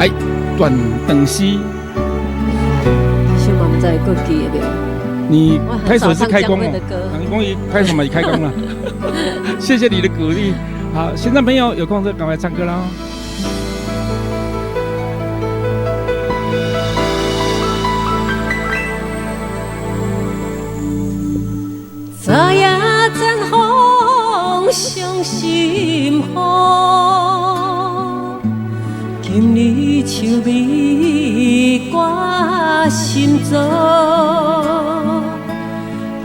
来短灯西。希望我们再过记得。你拍手是开工哦，你公益拍什么？你开工了，谢谢你的鼓励。好，现在朋友有空就赶快唱歌啦。昨夜赞风伤心雨，今日秋味挂心座。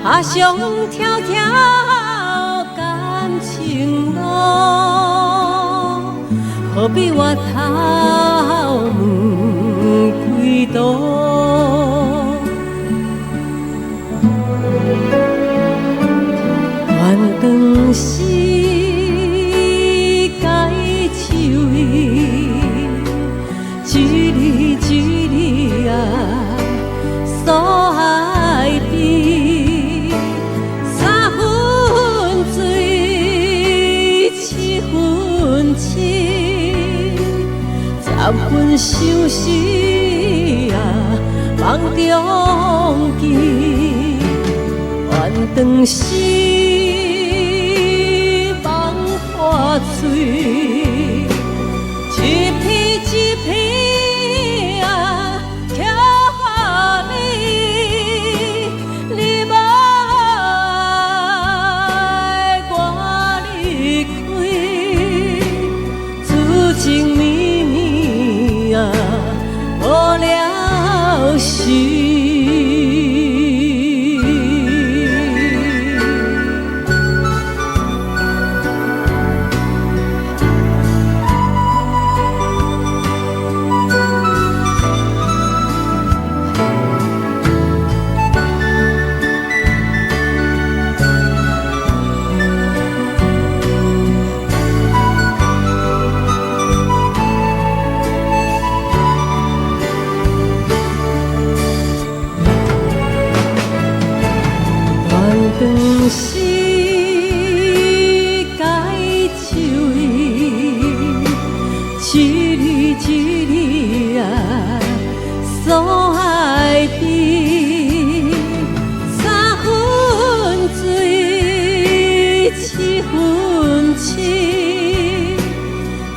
爬上迢迢感情路，何必回头问几度？愿当时该手伊，一日一日啊所爱比，三分水七分情，十分相思啊梦中记，愿当时。水一片一片啊，刻下你，你无爱我离开，此情绵绵啊，无了时。当时该手伊，一日一日啊所爱比，三分水七分情，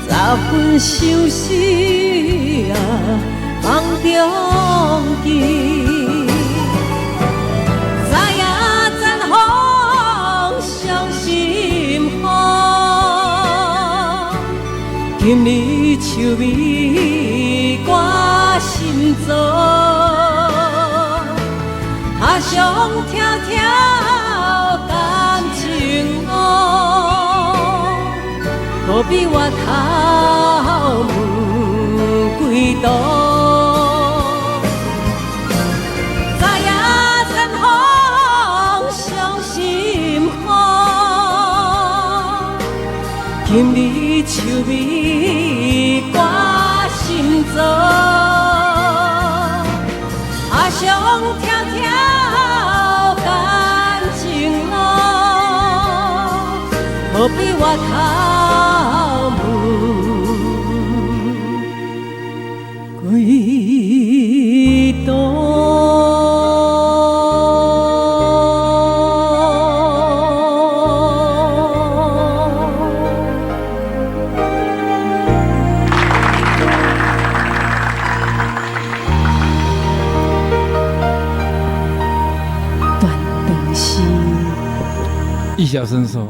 十分相思啊梦中记。今日秋味挂心座，爬上迢迢感情路，何必回头问几度？昨夜赞风伤心雨，今日秋味挂心座，爬上迢迢感情路，何必回头问几度？易小生说：“